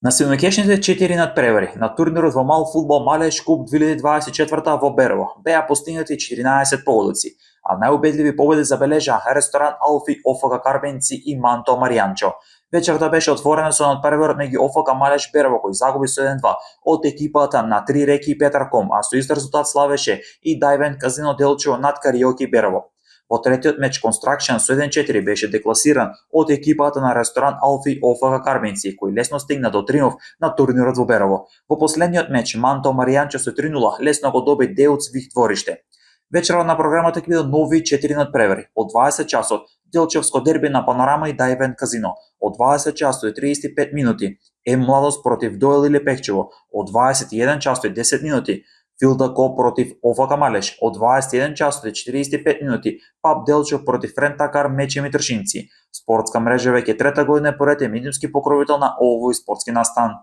На силнокешните 4 надпревари на турнирот во мал фудбал Малеш Куп 2024 во Берово беа постигнати 14 погодици, а најубедливи победи забележаа ресторан Алфи, ОФК Карбенци и Манто Маријанчо. Вечерта беше отворена со надпреварот меѓу ОФК Малеш Берово кој загуби со 1-2 од екипата на Три реки Петарком, а со ист резултат славеше и Дайвен Казино Делчево над Кариоки Берово. Во третиот меч Construction со 1-4 беше декласиран од екипата на ресторан Алфи ОФК Карбенци, кој лесно стигна до триумф на турнирот во Берово. Во последниот меч Манто Маријанчо со 3-0 лесно го доби Деуц Вих двориште. Вечерва на програмата ќе бидат нови 4 надпревари. Од 20 часот Делчевско дерби на Панорама и Дайвен Казино. Од 20 часот и 35 минути Младост против Доел или Пекчево. Од 21 часот и 10 минути Филдако против ОФК Малеш. Од 21 часот и 45 минути Пап Делчев против Рентакар Мечем и Тршинци. Спортска мрежа веќе трета година поред е медиумски покровител на овој спортски настан.